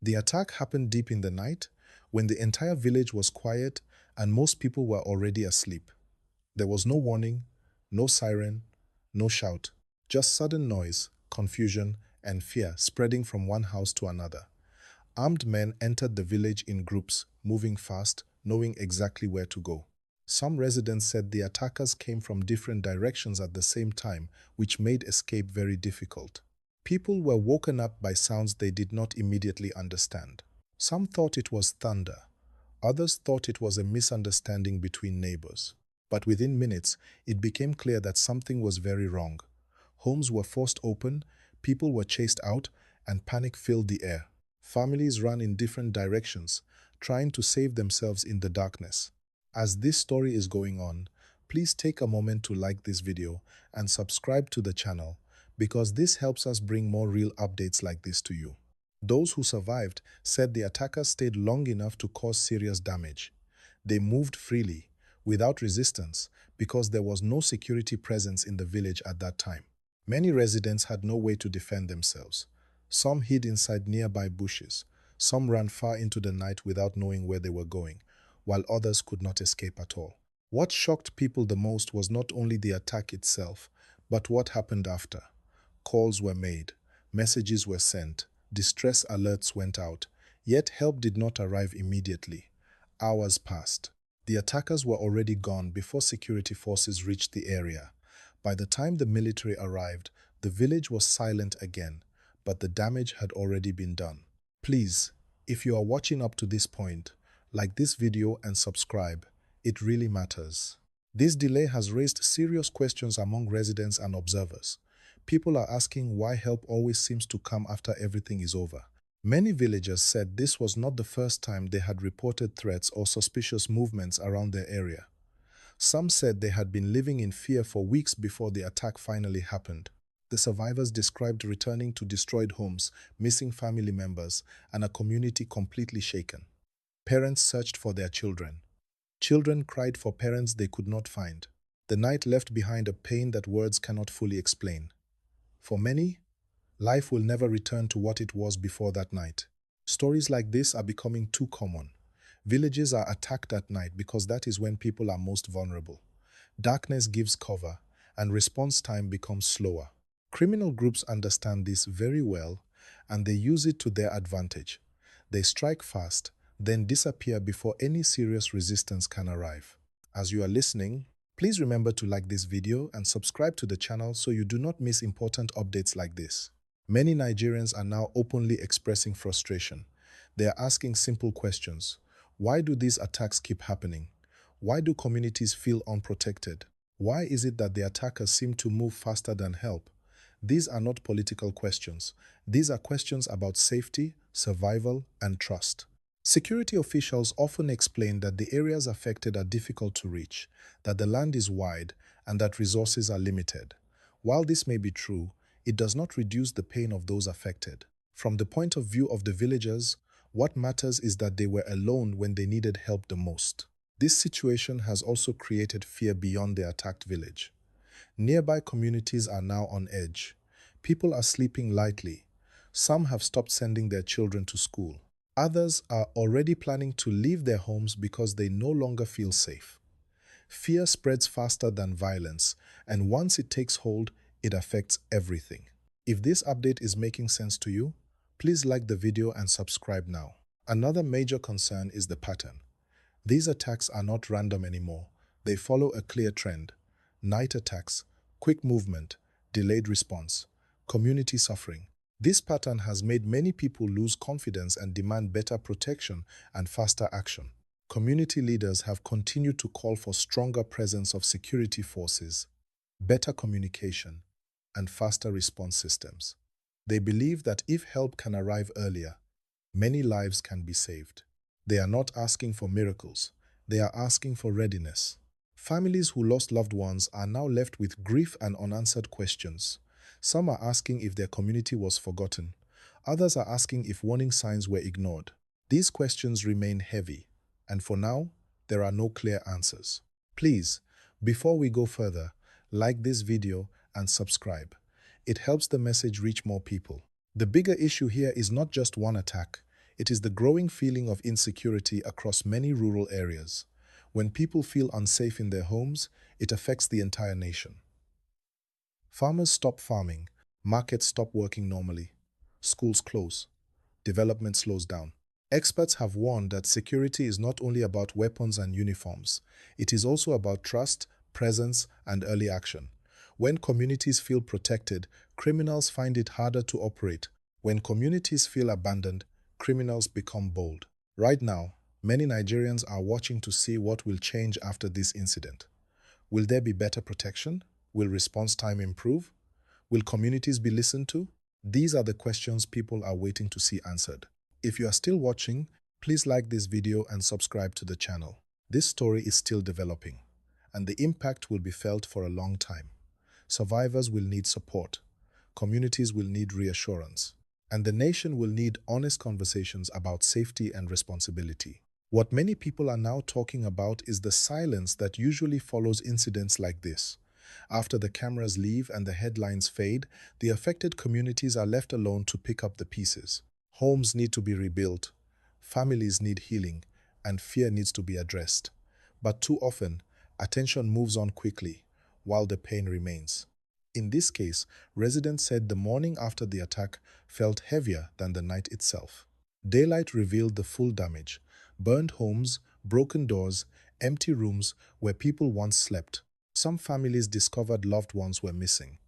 The attack happened deep in the night, when the entire village was quiet and most people were already asleep. There was no warning, no siren, no shout, just sudden noise, confusion, and fear spreading from one house to another. Armed men entered the village in groups, moving fast, knowing exactly where to go. Some residents said the attackers came from different directions at the same time, which made escape very difficult. People were woken up by sounds they did not immediately understand. Some thought it was thunder. Others thought it was a misunderstanding between neighbors. But within minutes, it became clear that something was very wrong. Homes were forced open, people were chased out, and panic filled the air. Families ran in different directions, trying to save themselves in the darkness. As this story is going on, please take a moment to like this video and subscribe to the channel, because this helps us bring more real updates like this to you. Those who survived said the attackers stayed long enough to cause serious damage. They moved freely, without resistance, because there was no security presence in the village at that time. Many residents had no way to defend themselves. Some hid inside nearby bushes. Some ran far into the night without knowing where they were going, while others could not escape at all. What shocked people the most was not only the attack itself, but what happened after. Calls were made, messages were sent, distress alerts went out, yet help did not arrive immediately. Hours passed. The attackers were already gone before security forces reached the area. By the time the military arrived, the village was silent again, but the damage had already been done. Please, if you are watching up to this point, like this video and subscribe. It really matters. This delay has raised serious questions among residents and observers. People are asking why help always seems to come after everything is over. Many villagers said this was not the first time they had reported threats or suspicious movements around their area. Some said they had been living in fear for weeks before the attack finally happened. The survivors described returning to destroyed homes, missing family members, and a community completely shaken. Parents searched for their children. Children cried for parents they could not find. The night left behind a pain that words cannot fully explain. For many, life will never return to what it was before that night. Stories like this are becoming too common. Villages are attacked at night because that is when people are most vulnerable. Darkness gives cover, and response time becomes slower. Criminal groups understand this very well, and they use it to their advantage. They strike fast, then disappear before any serious resistance can arrive. As you are listening, please remember to like this video and subscribe to the channel so you do not miss important updates like this. Many Nigerians are now openly expressing frustration. They are asking simple questions. Why do these attacks keep happening? Why do communities feel unprotected? Why is it that the attackers seem to move faster than help? These are not political questions. These are questions about safety, survival, and trust. Security officials often explain that the areas affected are difficult to reach, that the land is wide, and that resources are limited. While this may be true, it does not reduce the pain of those affected. From the point of view of the villagers, what matters is that they were alone when they needed help the most. This situation has also created fear beyond the attacked village. Nearby communities are now on edge. People are sleeping lightly. Some have stopped sending their children to school. Others are already planning to leave their homes because they no longer feel safe. Fear spreads faster than violence, and once it takes hold, it affects everything. If this update is making sense to you, please like the video and subscribe now. Another major concern is the pattern. These attacks are not random anymore. They follow a clear trend. Night attacks, quick movement, delayed response, community suffering. This pattern has made many people lose confidence and demand better protection and faster action. Community leaders have continued to call for stronger presence of security forces, better communication, and faster response systems. They believe that if help can arrive earlier, many lives can be saved. They are not asking for miracles. They are asking for readiness. Families who lost loved ones are now left with grief and unanswered questions. Some are asking if their community was forgotten. Others are asking if warning signs were ignored. These questions remain heavy, and for now, there are no clear answers. Please, before we go further, like this video and subscribe. It helps the message reach more people. The bigger issue here is not just one attack. It is the growing feeling of insecurity across many rural areas. When people feel unsafe in their homes, it affects the entire nation. Farmers stop farming, markets stop working normally, schools close, development slows down. Experts have warned that security is not only about weapons and uniforms, it is also about trust, presence, and early action. When communities feel protected, criminals find it harder to operate. When communities feel abandoned, criminals become bold. Right now, many Nigerians are watching to see what will change after this incident. Will there be better protection? Will response time improve? Will communities be listened to? These are the questions people are waiting to see answered. If you are still watching, please like this video and subscribe to the channel. This story is still developing, and the impact will be felt for a long time. Survivors will need support, communities will need reassurance, and the nation will need honest conversations about safety and responsibility. What many people are now talking about is the silence that usually follows incidents like this. After the cameras leave and the headlines fade, the affected communities are left alone to pick up the pieces. Homes need to be rebuilt, families need healing, and fear needs to be addressed. But too often, attention moves on quickly, while the pain remains. In this case, residents said the morning after the attack felt heavier than the night itself. Daylight revealed the full damage: burned homes, broken doors, empty rooms where people once slept. Some families discovered loved ones were missing.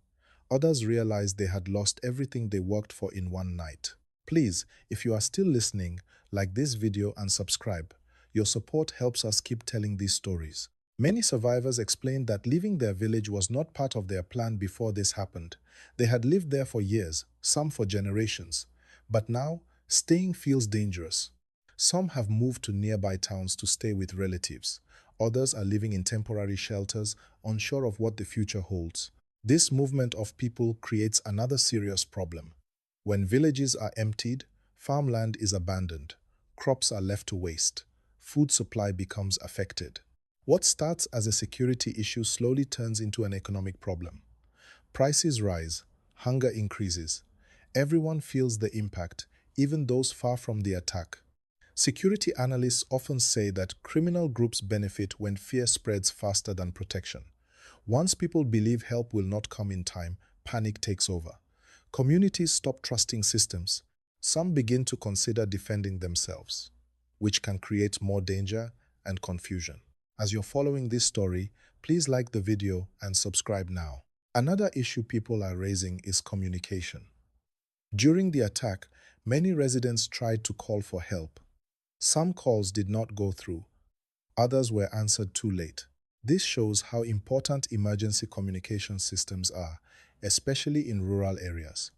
Others realized they had lost everything they worked for in one night. Please, if you are still listening, like this video and subscribe. Your support helps us keep telling these stories. Many survivors explained that leaving their village was not part of their plan before this happened. They had lived there for years, some for generations. But now, staying feels dangerous. Some have moved to nearby towns to stay with relatives. Others are living in temporary shelters, unsure of what the future holds. This movement of people creates another serious problem. When villages are emptied, farmland is abandoned, crops are left to waste, food supply becomes affected. What starts as a security issue slowly turns into an economic problem. Prices rise, hunger increases. Everyone feels the impact, even those far from the attack. Security analysts often say that criminal groups benefit when fear spreads faster than protection. Once people believe help will not come in time, panic takes over. Communities stop trusting systems. Some begin to consider defending themselves, which can create more danger and confusion. As you're following this story, please like the video and subscribe now. Another issue people are raising is communication. During the attack, many residents tried to call for help. Some calls did not go through. Others were answered too late. This shows how important emergency communication systems are, especially in rural areas.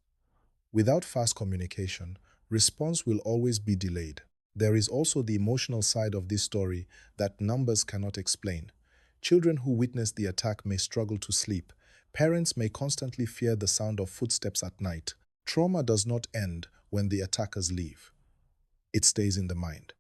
Without fast communication, response will always be delayed. There is also the emotional side of this story that numbers cannot explain. Children who witnessed the attack may struggle to sleep. Parents may constantly fear the sound of footsteps at night. Trauma does not end when the attackers leave. It stays in the mind.